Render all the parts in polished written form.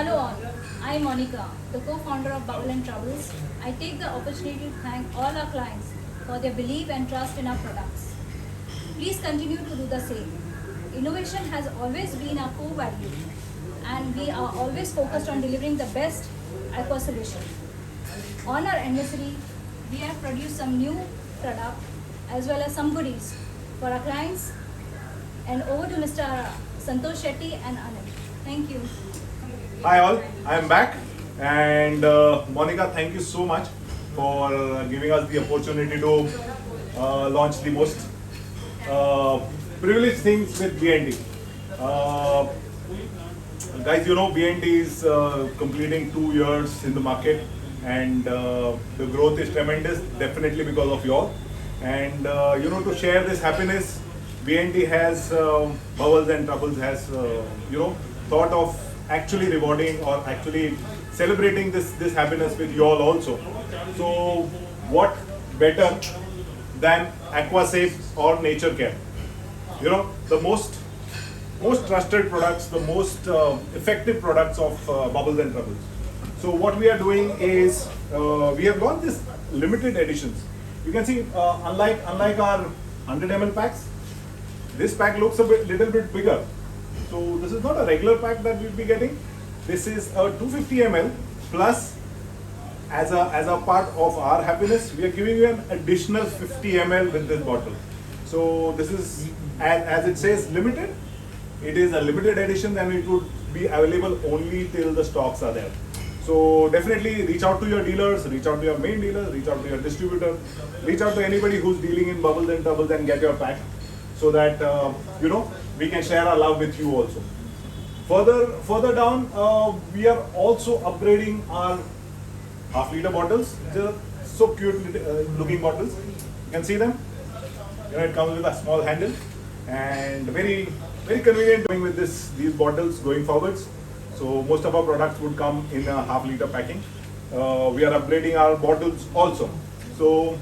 Hello all, I am Monica, the co-founder of Bubble and Troubles. I take the opportunity to thank all our clients for their belief and trust in our products. Please continue to do the same. Innovation has always been our core value and we are always focused on delivering the best aqua solution. On our anniversary, we have produced some new product as well as some goodies for our clients. And over to Mr. Santosh Shetty and Anand. Thank you. Hi all, I am back and Monica, thank you so much for giving us the opportunity to launch the most privileged things with BNT. Guys, you know BNT is completing 2 years in the market and the growth is tremendous, definitely because of you all. And to share this happiness, BNT has Bubbles and Troubles has thought of actually rewarding or actually celebrating this happiness with you all also. So what better than AquaSafe or Nature Care? The most trusted products, the most effective products of Bubbles and Troubles. So what we are doing is we have got this limited editions. You can see unlike our 100 ml packs, this pack looks little bit bigger. So this is not a regular pack that we'll be getting. This is a 250 ml plus as a part of our happiness, we are giving you an additional 50 ml with this bottle. So this is, as it says, limited. It is a limited edition and it would be available only till the stocks are there. So definitely reach out to your dealers, reach out to your main dealers, reach out to your distributor, reach out to anybody who's dealing in Bubbles and Troubles and get your pack so that we can share our love with you also. Further down, we are also upgrading our half-liter bottles. They're so cute looking bottles. You can see them. It comes with a small handle and very convenient doing with these bottles going forwards. So most of our products would come in a half-liter packing. We are upgrading our bottles also. So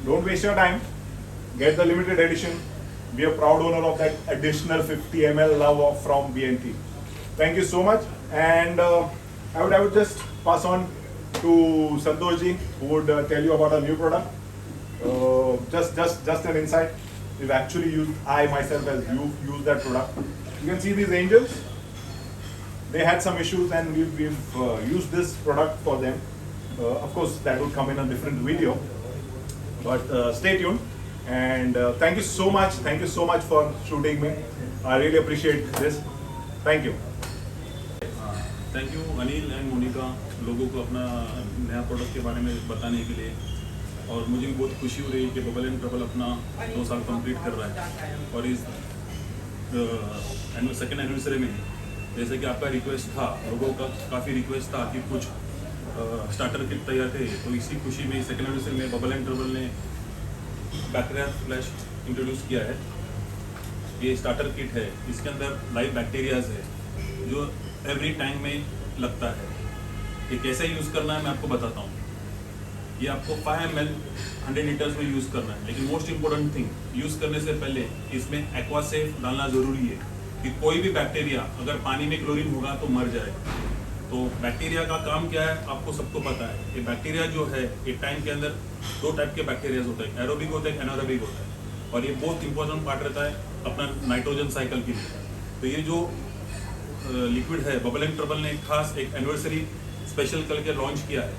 don't waste your time. Get the limited edition. Be a proud owner of that additional 50 ml love from BNT. Thank you so much. And I would just pass on to Santoshji, who would tell you about our new product. Just an insight. We've actually used, I myself has used that product. You can see these angels. They had some issues and we've used this product for them. Of course, that would come in a different video. But stay tuned. And thank you so much for shooting me. I really appreciate this. Thank you. Thank you Anil and Monika लोगों को अपना नया product के बारे में बताने के लिए। और मुझे भी बहुत खुशी हो रही है कि बबल एंड ट्रबल अपना 2 साल कंप्लीट कर रहा है और इस सेकेंड एनिवर्सरी में जैसे कि आपका रिक्वेस्ट था, लोगों का काफ़ी रिक्वेस्ट था कि कुछ स्टार्टर किट तैयार थे, तो इसी खुशी में सेकेंड एनिवर्सरी में बबल एंड ट्रबल ने बैक्टीरिया फ्लैश इंट्रोड्यूस किया है। ये स्टार्टर किट है, इसके अंदर लाइव बैक्टीरियाज है जो एवरी टैंक में लगता है। ये कैसे यूज़ करना है मैं आपको बताता हूँ। ये आपको 5 ml 100 लीटर्स में यूज़ करना है, लेकिन मोस्ट इम्पोर्टेंट थिंग यूज़ करने से पहले इसमें एक्वासेफ डालना ज़रूरी है कि कोई भी बैक्टीरिया अगर पानी में क्लोरीन होगा तो मर जाए। तो बैक्टीरिया का काम क्या है आपको सबको पता है। ये बैक्टीरिया जो है एक टैंक के अंदर 2 टाइप के बैक्टीरिया होते हैं, एरोबिक होता है, एनारोबिक होता है। और ये बहुत इंपॉर्टेंट पार्ट रहता है अपना नाइट्रोजन साइकिल के लिए। तो ये जो लिक्विड है बबल एंड ट्रबल ने खास एक एनिवर्सरी स्पेशल करके लॉन्च किया है,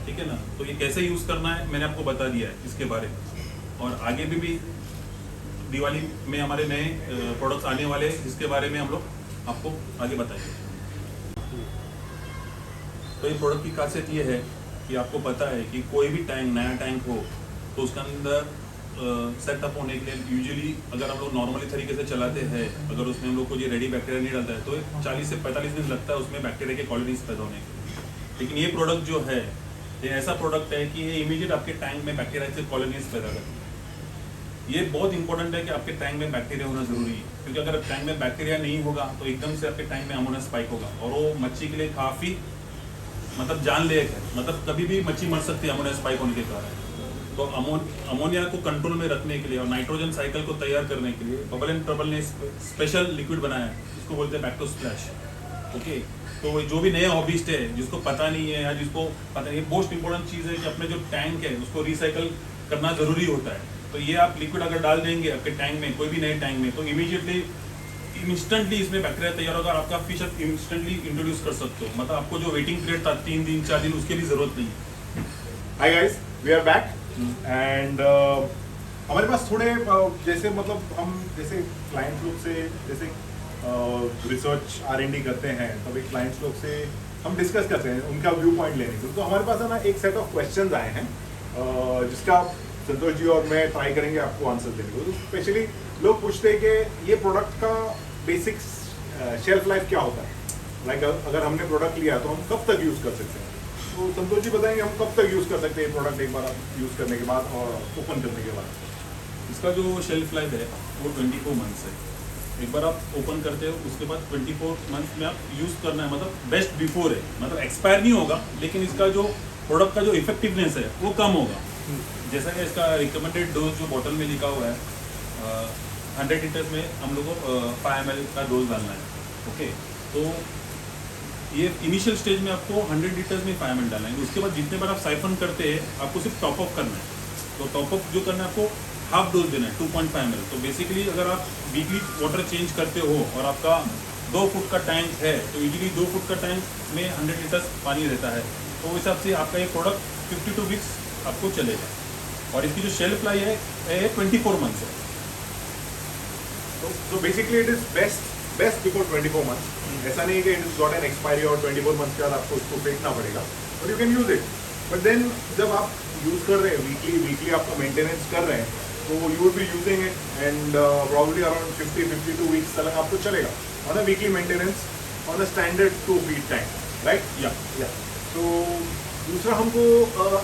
ठीक है ना। तो ये कैसे यूज़ करना है मैंने आपको बता दिया है इसके बारे में। और आगे भी दिवाली में हमारे नए प्रोडक्ट्स आने वाले हैं जिसके बारे में हम लोग आपको आगे बताएंगे। तो ये प्रोडक्ट की खासियत ये है कि आपको पता है कि कोई भी टैंक नया टैंक हो तो उसके अंदर सेटअप होने के लिए यूजुअली अगर हम लोग नॉर्मली तरीके से चलाते हैं, अगर उसमें हम लोग को ये रेडी बैक्टीरिया नहीं डालता है तो 40 से 45 दिन लगता है उसमें बैक्टीरिया के कॉलोनीज पैदा होने के। लेकिन ये प्रोडक्ट जो है ये ऐसा प्रोडक्ट है कि ये इमीडिएट आपके टैंक में बैक्टीरिया के कॉलोनीज पैदा करती है। ये बहुत इंपॉर्टेंट है कि आपके टैंक में बैक्टीरिया होना जरूरी है, क्योंकि अगर टैंक में बैक्टीरिया नहीं होगा तो एकदम से आपके टैंक में अमोनिया स्पाइक होगा और वो मच्छी के लिए काफ़ी जानलेवा है। मतलब कभी भी मच्छी मर सकती है अमोनिया स्पाइक होने के कारण। तो अमोनिया को कंट्रोल में रखने के लिए और नाइट्रोजन साइकिल को तैयार करने के लिए बबल एंड ट्रबल ने स्पेशल लिक्विड बनाया है, इसको बोलते हैं बैक्टो स्प्लैश। ओके, तो जो भी नए हॉबिस्ट है जिसको पता नहीं है या जिसको पता नहीं, मोस्ट इंपॉर्टेंट चीज़ है कि अपने जो टैंक है उसको रिसाइकल करना ज़रूरी होता है। तो ये आप लिक्विड अगर डाल देंगे आपके टैंक में, कोई भी नए टैंक में, तो इमीडिएटली इंस्टेंटली इसमें बैक्टीरिया तैयार होगा और आपका फिश आप इंस्टेंटली इंट्रोड्यूस कर सकते हो। मतलब आपको जो वेटिंग पीरियड था 3 दिन 4 दिन, उसकी भी ज़रूरत नहीं है। Hi guys, we are back and हमारे पास थोड़े जैसे मतलब हम जैसे क्लाइंट लोग से जैसे रिसर्च R&D करते हैं, तभी क्लाइंट्स लोग से हम डिस्कस करते हैं उनका व्यू पॉइंट लेने के। तो हमारे पास है ना एक सेट ऑफ क्वेश्चंस आए हैं जिसका संतोष जी और मैं ट्राई करेंगे आपको आंसर देने को। तो स्पेशली लोग पूछते हैं कि ये प्रोडक्ट का बेसिक शेल्फ लाइफ क्या होता है, लाइक अगर हमने प्रोडक्ट लिया तो हम कब तक यूज़ कर सकते हैं। तो संतोष जी बताएंगे हम कब तक यूज़ कर सकते हैं प्रोडक्ट एक बार आप यूज़ करने के बाद और ओपन करने के बाद। इसका जो शेल्फ लाइफ है वो 24 मंथ्स है। एक बार आप ओपन करते हो उसके बाद 24 मंथ में आप यूज़ करना है, मतलब बेस्ट बिफोर है, मतलब एक्सपायर नहीं होगा, लेकिन इसका जो प्रोडक्ट का जो इफेक्टिवनेस है वो कम होगा। जैसा कि इसका रिकमेंडेड डोज जो बॉटल में लिखा हुआ है 100 लीटर्स में हम लोग को 5 ml का डोज डालना है। ओके, तो ये इनिशियल स्टेज में आपको 100 लीटर्स में 5 ml डालना है। उसके बाद जितने बार आप साइफन करते हैं आपको सिर्फ टॉप अप करना है। तो टॉप अप जो करना है आपको हाफ डोज देना है 2.5 ml। तो बेसिकली अगर आप वीकली वाटर चेंज करते हो और आपका 2 फुट का टैंक है तो यूजली 2 फुट का टैंक में 100 लीटर्स पानी रहता है, तो उस हिसाब से आपका ये प्रोडक्ट 52 वीक्स आपको चलेगा। और इसकी जो शेल्फ लाइफ है 24 मंथ्स है। तो basically it is best before 24 months. ऐसा नहीं है कि it is got an expiry और 24 मंथ्स के बाद आपको उसको फेंकना पड़ेगा, but you can use it. But then जब आप यूज कर रहे हैं वीकली आपका मेंटेनेंस कर रहे हैं, तो you will be using it and probably around 50-52 weeks तक आपको चलेगा on a weekly maintenance on a standard 2 feet tank, right. या तो दूसरा हमको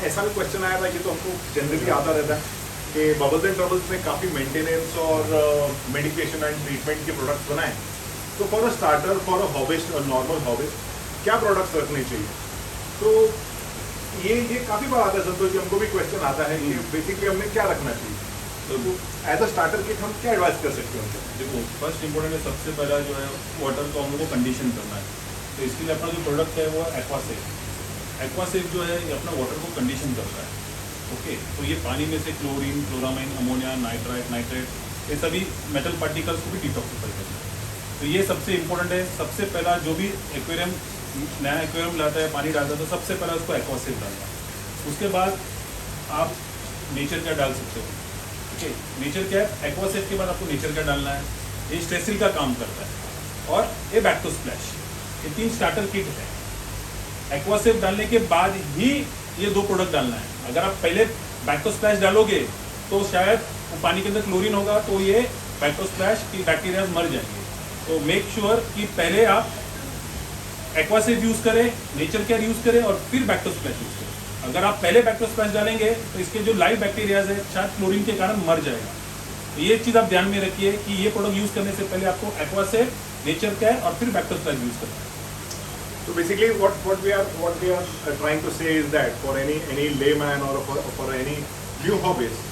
ऐसा भी क्वेश्चन आया था कि तो हमको जनरली आता रहता है कि बबल्स एंड ट्रबल्स में काफ़ी मेंटेनेंस और मेडिकेशन एंड ट्रीटमेंट के प्रोडक्ट्स बनाए, तो for a starter for a hobbyist और नॉर्मल हॉबिस्ट क्या प्रोडक्ट्स रखने चाहिए। तो ये काफ़ी बार आता है संतोष जी, हमको भी क्वेश्चन आता है कि बेसिकली हमें क्या रखना चाहिए। तो एज अ स्टार्टर किट हम क्या एडवाइस कर सकते हैं उनको। देखो, फर्स्ट इंपॉर्टेंट है, सबसे पहला जो है वाटर को हम लोग को कंडीशन करना है। तो इसके लिए अपना जो प्रोडक्ट है वो एक्वासेफ जो है ये अपना वाटर को कंडीशन करता है। ओके, तो ये पानी में से क्लोरीन, क्लोरामाइन, अमोनिया, नाइट्रेट ये सभी मेटल पार्टिकल्स को भी डिटॉक्सिफाई करता है। तो ये सबसे इम्पोर्टेंट है। सबसे पहला जो भी एक्वेरियम नया एक्वेरियम लाता है, पानी डालता है, तो सबसे पहला उसको एक्वासेफ डालना है। उसके बाद आप नेचर क्या डाल सकते हो। ओके, नेचर क्या है, एक्वासेफ के बाद आपको नेचर क्या डालना है, ये स्ट्रेसिल का काम करता है। और ये बैक्टो स्प्लैश, ये 3 स्टार्टर किट है। एक्वासेफ डालने के बाद ही ये 2 प्रोडक्ट डालना है। अगर आप पहले बैक्टो स्प्लैश डालोगे तो शायद वो पानी के अंदर क्लोरीन होगा, तो ये बैक्टो स्प्लैश की बैक्टीरिया मर जाएंगे। तो मेक श्योर कि पहले आप एक्वासेफ यूज़ करें, नेचर केयर यूज़ करें और फिर बैक्टो स्प्लैश यूज़ करें। अगर आप पहले बैक्टो स्प्लैश डालेंगे तो इसके जो लाइव बैक्टीरियाज है शायद क्लोरीन के कारण मर जाएगा। तो ये चीज़ आप ध्यान में रखिए कि ये प्रोडक्ट यूज़ करने से पहले आपको एक्वासेफ, नेचर केयर और फिर बैक्टो स्प्लैश यूज़ करना है। So basically, what we are trying to say is that for any layman or for any new hobbyist,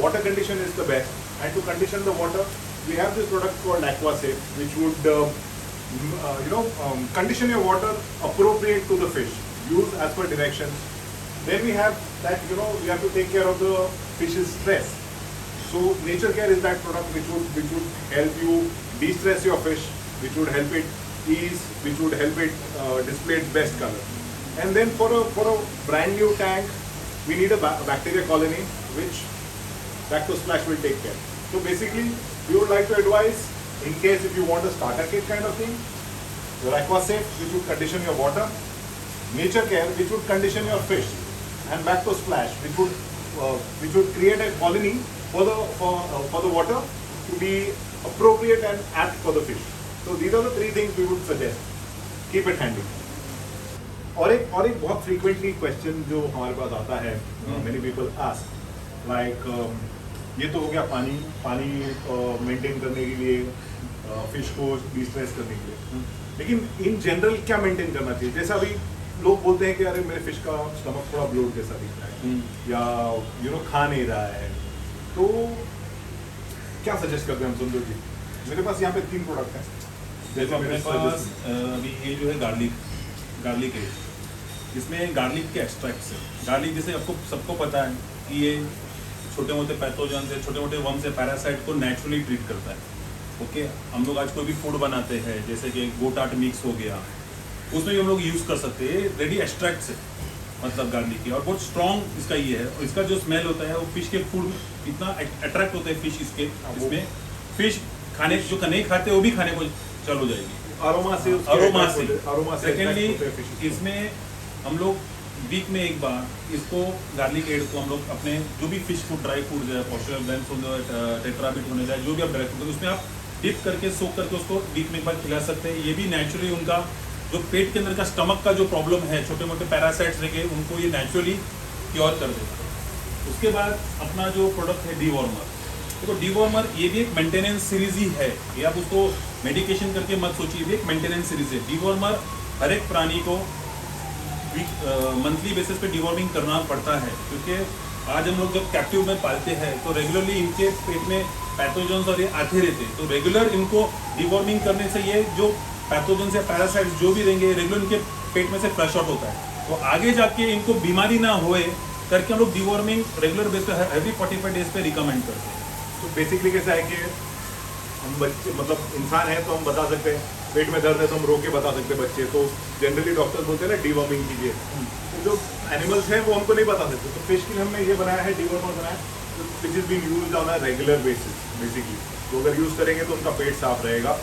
water condition is the best. And to condition the water, we have this product called AquaSafe, which would condition your water appropriate to the fish. Use as per directions. Then we have that we have to take care of the fish's stress. So Nature Care is that product which would help you de-stress your fish, which would help it ease, which would help it display its best color. And then for a brand new tank, we need a bacteria colony, which Bacto Splash will take care. So basically, we would like to advise, in case if you want a starter kit kind of thing, your AquaSafe, which would condition your water, Nature Care, which would condition your fish, and Bacto Splash, which would create a colony for the water to be appropriate and apt for the fish. So these are the 3 things we would suggest. Keep it handy. और एक बहुत frequently question जो हमारे पास आता है, many people ask, like ये तो हो गया पानी मेंटेन करने के लिए, फिश को डिस्ट्रेस करने के लिए, लेकिन इन जनरल क्या मेंटेन करना चाहिए। जैसा अभी लोग बोलते हैं कि अरे मेरे फिश का स्टमक थोड़ा ब्लोट जैसा दिख रहा है या खा नहीं रहा है, तो क्या सजेस्ट करते हैं हम सुंदर जी। मेरे पास यहाँ पे 3 प्रोडक्ट हैं। देखो अपने मेरे पास suggestion। अभी ये जो है गार्लिक है, इसमें गार्लिक के एक्सट्रैक्ट्स है। गार्लिक जैसे आपको सबको पता है कि ये छोटे मोटे पैथोजन से, छोटे मोटे वर्म से, पैरासाइट को नेचुरली ट्रीट करता है। ओके, हम लोग आज कोई भी फूड बनाते हैं जैसे कि गोटाट मिक्स हो गया, उसमें भी हम लोग यूज़ कर सकते हैं। रेडी एक्सट्रैक्ट्स है मतलब गार्लिक की, और बहुत स्ट्रॉन्ग इसका ये है। और इसका जो स्मेल होता है वो फिश के फूड इतना अट्रैक्ट होता है फिश इसमें फिश खाने जो नहीं खाते वो भी खाने को चालू हो जाएगी अरोमा से अरोमा से। सेकेंडली इसमें हम लोग वीक में एक बार इसको गार्लिक एड को हम लोग अपने जो भी फिश फूड, ड्राई फूड है, पॉस्चर ब्लेंड्स होने, टेट्राबिट होने जाए, जो भी आप ड्राई फूड उसमें आप डिप करके सोक करके उसको वीक में एक बार खिला सकते हैं। ये भी नेचुरली उनका जो पेट के अंदर का स्टमक का जो प्रॉब्लम है, छोटे मोटे पैरासाइट्स रह गए, उनको ये नेचुरली क्योर कर देता है। उसके बाद अपना जो प्रोडक्ट है डीवॉर्मर, देखो डीवॉर्मर ये भी एक मेंटेनेंस सीरीज ही है, ये आप उसको मेडिकेशन करके मत सोचिए, ये एक मेंटेनेंस सीरीज है। डीवॉर्मर हर एक प्राणी को मंथली बेसिस पे डीवॉर्मिंग करना पड़ता है, क्योंकि आज हम लोग जब कैप्टिव में पालते हैं तो रेगुलरली इनके पेट में पैथोजन्स और ये आते रहते हैं, तो रेगुलर इनको डीवॉर्मिंग करने से ये जो पैथोजन्स या पैरासाइट्स जो भी रहेंगे रेगुलर इनके पेट में से फ्लश आउट होता है। तो आगे जाके इनको बीमारी ना होए करके हम लोग डीवॉर्मिंग रेगुलर बेस पे एवरी 45 डेज पे रिकमेंड करते हैं। तो बेसिकली कैसा है कि हम बच्चे मतलब इंसान है तो हम बता सकते हैं, पेट में दर्द है तो हम रो के बता सकते हैं बच्चे, तो जनरली डॉक्टर बोलते हैं ना डीवॉर्मिंग कीजिए। तो जो एनिमल्स हैं वो हमको नहीं बता सकते, तो फिश के लिए हमने ये बनाया है, डीवॉर्मर बनाया है, which is being used on a regular basis basically. तो अगर यूज़ करेंगे तो उनका पेट साफ रहेगा,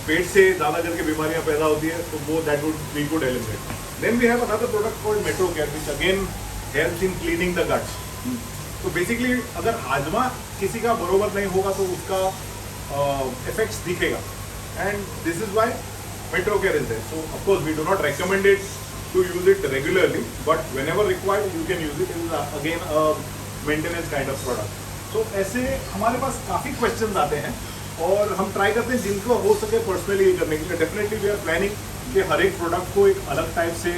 पेट से ज़्यादा करके बीमारियां पैदा होती है तो वो that would we could eliminate. Then we have another product called Metro Care which again helps in cleaning the guts. तो बेसिकली अगर हाजमा किसी का बरोबर नहीं होगा तो उसका इफेक्ट्स दिखेगा, and this is why Metro Care is there. So of course we do not recommend it to use it regularly, but whenever required you can use it. It is again a maintenance kind of product. तो ऐसे हमारे पास काफ़ी questions आते हैं और हम try करते हैं जिनको हो सके पर्सनली ये करने के लिए। डेफिनेटली वी आर प्लानिंग कि हर एक प्रोडक्ट को एक अलग टाइप से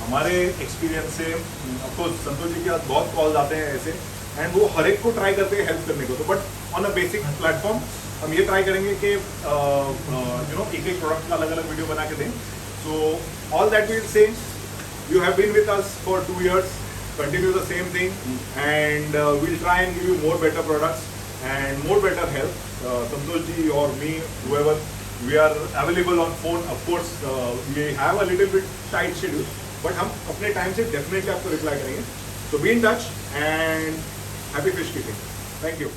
हमारे एक्सपीरियंस से, ऑफकोर्स संतोष जी के साथ बहुत कॉल्स आते हैं ऐसे, एंड वो हर एक को ट्राई करते हैं हेल्प करने को। तो but on a basic platform हम ये ट्राई करेंगे कि एक एक प्रोडक्ट का अलग अलग वीडियो बना के दें। So all that will say you have been with us for 2 years, continue the same thing, and we'll try and give you more better products and more better help. Santosh ji or me, whoever, we are available on phone. Of course we have a little bit tight schedule, but हम अपने time से definitely आपको reply करेंगे। So be in touch and happy fish keeping. Thank you.